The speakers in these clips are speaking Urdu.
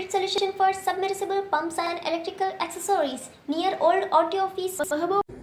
complete solution for submersible pumps and electrical accessories near Old Auto Office, Mahabub.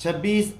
26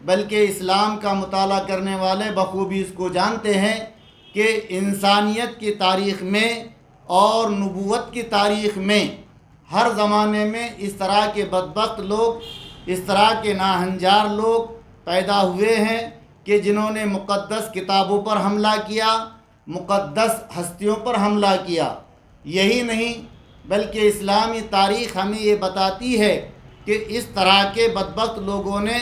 بلکہ اسلام کا مطالعہ کرنے والے بخوبی اس کو جانتے ہیں کہ انسانیت کی تاریخ میں اور نبوت کی تاریخ میں ہر زمانے میں اس طرح کے بدبخت لوگ، اس طرح کے ناہنجار لوگ پیدا ہوئے ہیں کہ جنہوں نے مقدس کتابوں پر حملہ کیا، مقدس ہستیوں پر حملہ کیا۔ یہی نہیں بلکہ اسلامی تاریخ ہمیں یہ بتاتی ہے کہ اس طرح کے بدبخت لوگوں نے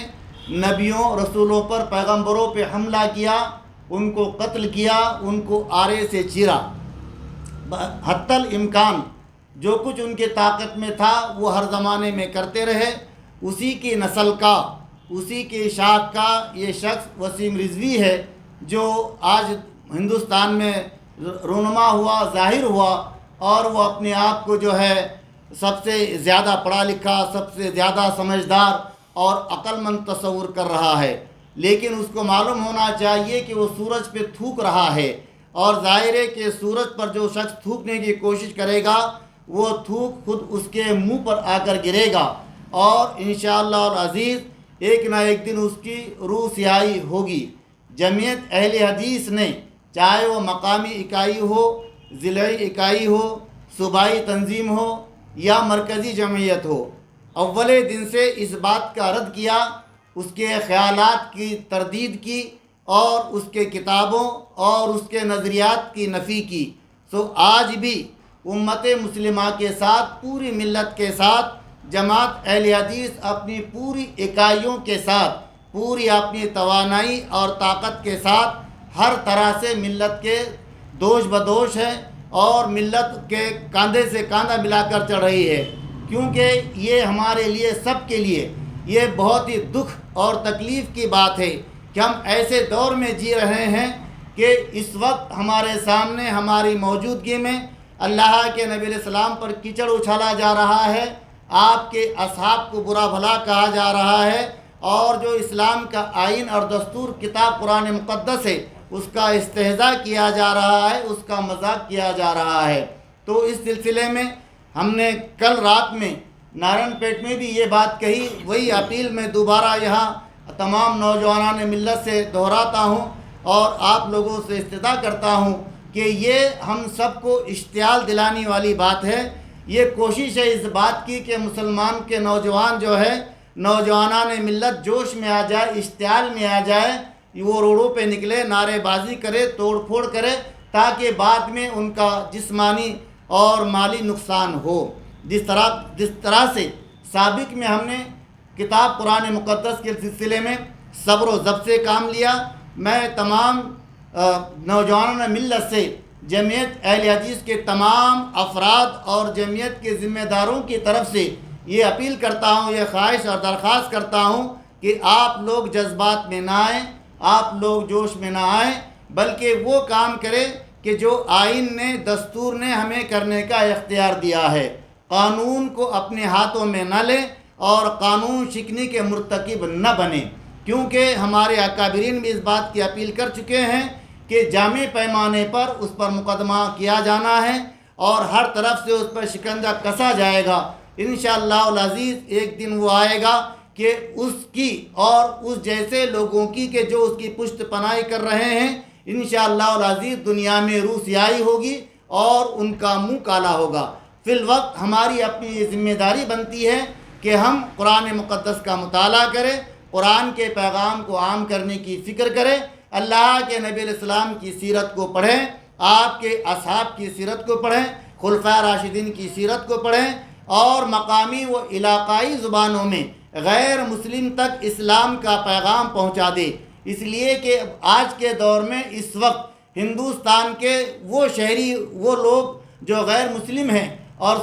نبیوں، رسولوں پر، پیغمبروں پہ حملہ کیا، ان کو قتل کیا، ان کو آرے سے چیرا۔ حتی الامکان جو کچھ ان کے طاقت میں تھا وہ ہر زمانے میں کرتے رہے۔ اسی کی نسل کا، اسی کی شاخ کا یہ شخص وسیم رضوی ہے جو آج ہندوستان میں رونما ہوا، ظاہر ہوا، اور وہ اپنے آپ کو جو ہے سب سے زیادہ پڑھا لکھا، سب سے زیادہ سمجھدار اور عقل مند تصور کر رہا ہے۔ لیکن اس کو معلوم ہونا چاہیے کہ وہ سورج پہ تھوک رہا ہے، اور ظاہر ہے کہ سورج پر جو شخص تھوکنے کی کوشش کرے گا وہ تھوک خود اس کے منہ پر آ کر گرے گا، اور انشاءاللہ العزیز ایک نہ ایک دن اس کی روح سیاہی ہوگی۔ جمعیت اہل حدیث نے، چاہے وہ مقامی اکائی ہو، ضلعی اکائی ہو، صوبائی تنظیم ہو یا مرکزی جمعیت ہو، اول دن سے اس بات کا رد کیا، اس کے خیالات کی تردید کی، اور اس کے کتابوں اور اس کے نظریات کی نفی کی۔ آج بھی امت مسلمہ کے ساتھ، پوری ملت کے ساتھ جماعت اہل حدیث اپنی پوری اکائیوں کے ساتھ، پوری اپنی توانائی اور طاقت کے ساتھ ہر طرح سے ملت کے دوش بدوش ہے، اور ملت کے کاندھے سے کاندھا ملا کر چڑھ رہی ہے، کیونکہ یہ ہمارے لیے، سب کے لیے یہ بہت ہی دکھ اور تکلیف کی بات ہے کہ ہم ایسے دور میں جی رہے ہیں کہ اس وقت ہمارے سامنے، ہماری موجودگی میں اللہ کے نبی علیہ السلام پر کیچڑ اچھالا جا رہا ہے، آپ کے اصحاب کو برا بھلا کہا جا رہا ہے، اور جو اسلام کا آئین اور دستور کتاب قرآن مقدس ہے اس کا استہزاء کیا جا رہا ہے، اس کا مذاق کیا جا رہا ہے۔ تو اس سلسلے میں ہم نے کل رات میں نارائن پیٹ میں بھی یہ بات کہی، وہی اپیل میں دوبارہ یہاں تمام نوجوانان ملت سے دہراتا ہوں اور آپ لوگوں سے استدعا کرتا ہوں کہ یہ ہم سب کو اشتعال دلانے والی بات ہے۔ یہ کوشش ہے اس بات کی کہ مسلمان کے نوجوان جو ہے، نوجوانان ملت جوش میں آ جائے، اشتعال میں آ جائے، وہ روڈوں پہ نکلے، نعرے بازی کرے، توڑ پھوڑ کرے، تاکہ بعد میں ان کا جسمانی اور مالی نقصان ہو۔ جس طرح سے سابق میں ہم نے کتاب قرآن مقدس کے سلسلے میں صبر و ضبط سے کام لیا، میں تمام نوجوانان ملت سے، جمعیت اہل حدیث کے تمام افراد اور جمعیت کے ذمہ داروں کی طرف سے یہ اپیل کرتا ہوں، یہ خواہش اور درخواست کرتا ہوں کہ آپ لوگ جذبات میں نہ آئیں، آپ لوگ جوش میں نہ آئیں، بلکہ وہ کام کریں کہ جو آئین نے، دستور نے ہمیں کرنے کا اختیار دیا ہے۔ قانون کو اپنے ہاتھوں میں نہ لیں اور قانون شکنی کے مرتکب نہ بنیں، کیونکہ ہمارے اکابرین بھی اس بات کی اپیل کر چکے ہیں کہ جامع پیمانے پر اس پر مقدمہ کیا جانا ہے اور ہر طرف سے اس پر شکنجہ کسا جائے گا۔ انشاءاللہ العزیز ایک دن وہ آئے گا کہ اس کی اور اس جیسے لوگوں کی کہ جو اس کی پشت پناہی کر رہے ہیں، انشاءاللہ العزیز دنیا میں روح سیاہی ہوگی اور ان کا منہ کالا ہوگا۔ فی الوقت ہماری اپنی یہ ذمہ داری بنتی ہے کہ ہم قرآن مقدس کا مطالعہ کریں، قرآن کے پیغام کو عام کرنے کی فکر کریں، اللہ کے نبی علیہ السلام کی سیرت کو پڑھیں، آپ کے اصحاب کی سیرت کو پڑھیں، خلفائے راشدین کی سیرت کو پڑھیں، اور مقامی و علاقائی زبانوں میں غیر مسلم تک اسلام کا پیغام پہنچا دے۔ اس لیے کہ آج کے دور میں اس وقت ہندوستان کے وہ شہری، وہ لوگ جو غیر مسلم ہیں اور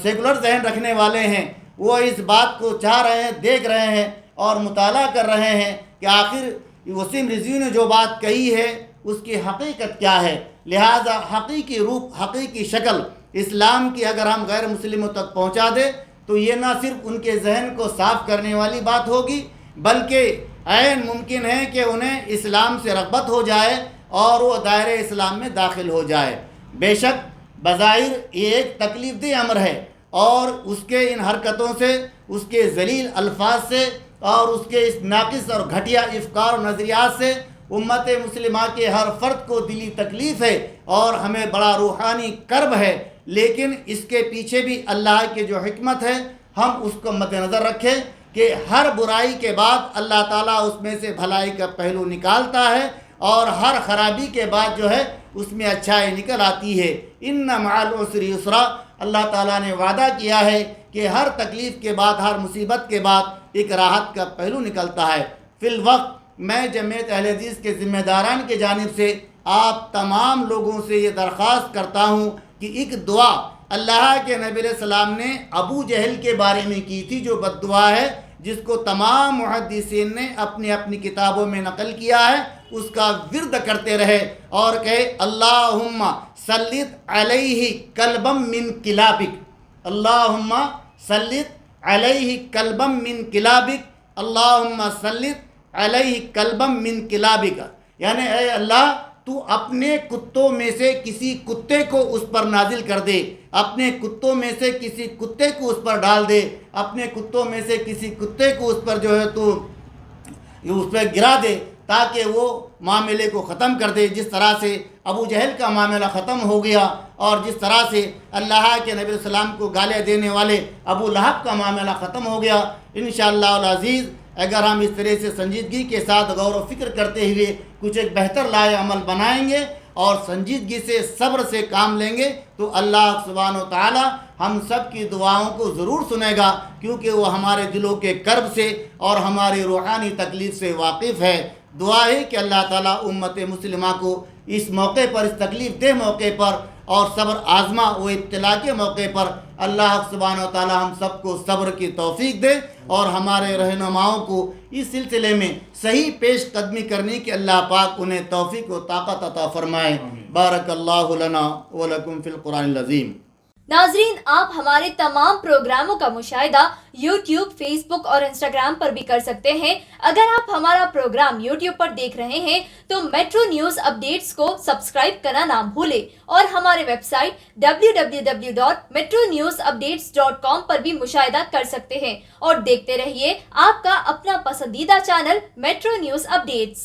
سیکولر ذہن رکھنے والے ہیں، وہ اس بات کو چاہ رہے ہیں، دیکھ رہے ہیں اور مطالعہ کر رہے ہیں کہ آخر وسیم رضوی نے جو بات کہی ہے اس کی حقیقت کیا ہے۔ لہذا حقیقی روپ، حقیقی شکل اسلام کی اگر ہم غیر مسلموں تک پہنچا دیں تو یہ نہ صرف ان کے ذہن کو صاف کرنے والی بات ہوگی، بلکہ عین ممکن ہے کہ انہیں اسلام سے رغبت ہو جائے اور وہ دائرہ اسلام میں داخل ہو جائے۔ بے شک بظاہر یہ ایک تکلیف دہ امر ہے، اور اس کے ان حرکتوں سے، اس کے ذلیل الفاظ سے اور اس کے اس ناقص اور گھٹیا افکار و نظریات سے امت مسلمہ کے ہر فرد کو دلی تکلیف ہے اور ہمیں بڑا روحانی کرب ہے، لیکن اس کے پیچھے بھی اللہ کی جو حکمت ہے ہم اس کو مد نظر رکھیں کہ ہر برائی کے بعد اللہ تعالیٰ اس میں سے بھلائی کا پہلو نکالتا ہے اور ہر خرابی کے بعد جو ہے اس میں اچھائی نکل آتی ہے۔ ان مع العسر یسرا، اللہ تعالیٰ نے وعدہ کیا ہے کہ ہر تکلیف کے بعد، ہر مصیبت کے بعد ایک راحت کا پہلو نکلتا ہے۔ فی الوقت میں جمعیت اہل حدیث کے ذمہ داران کی جانب سے آپ تمام لوگوں سے یہ درخواست کرتا ہوں کہ ایک دعا اللہ کے نبی علیہ السلام نے ابو جہل کے بارے میں کی تھی، جو بد دعا ہے جس کو تمام محدثین نے اپنی اپنی کتابوں میں نقل کیا ہے، اس کا ورد کرتے رہے اور کہے اللہم سلط علیہ کلبا من کلابک، اللہم سلط علیہ کلبا من کلابک، اللہم سلط علیہ کلبا من کلابک، یعنی اے اللہ تو اپنے کتوں میں سے کسی کتے کو اس پر نازل کر دے، اپنے کتوں میں سے کسی کتے کو اس پر ڈال دے، اپنے کتوں میں سے کسی کتے کو اس پر جو ہے تو اس پہ گرا دے تاکہ وہ معاملے کو ختم کر دے، جس طرح سے ابو جہل کا معاملہ ختم ہو گیا اور جس طرح سے اللہ کے نبی علیہ السلام کو گالے دینے والے ابو لہب کا معاملہ ختم ہو گیا۔ انشاءاللہ العزیز اگر ہم اس طرح سے سنجیدگی کے ساتھ غور و فکر کرتے ہوئے کچھ ایک بہتر لائق عمل بنائیں گے اور سنجیدگی سے صبر سے کام لیں گے تو اللہ سبحانہ و تعالی ہم سب کی دعاؤں کو ضرور سنے گا، کیونکہ وہ ہمارے دلوں کے کرب سے اور ہماری روحانی تکلیف سے واقف ہے۔ دعا ہے کہ اللہ تعالیٰ امت مسلمہ کو اس موقع پر، اس تکلیف دہ موقع پر اور صبر آزما و ابتلا کے موقع پر اللہ سبحانہ و تعالیٰ ہم سب کو صبر کی توفیق دے اور ہمارے رہنماؤں کو اس سلسلے میں صحیح پیش قدمی کرنے کی اللہ پاک انہیں توفیق و طاقت عطا فرمائے۔ بارک اللہ لنا ولکم فی القرآن العظیم۔ ناظرین، آپ ہمارے تمام پروگراموں کا مشاہدہ یوٹیوب، فیس بک اور انسٹاگرام پر بھی کر سکتے ہیں۔ اگر آپ ہمارا پروگرام یوٹیوب پر دیکھ رہے ہیں تو میٹرو نیوز اپڈیٹس کو سبسکرائب کرنا نہ بھولیں اور ہمارے ویب سائٹ www.metronewsupdates.com پر بھی مشاہدہ کر سکتے ہیں اور دیکھتے رہیے آپ کا اپنا پسندیدہ چینل میٹرو نیوز اپڈیٹس۔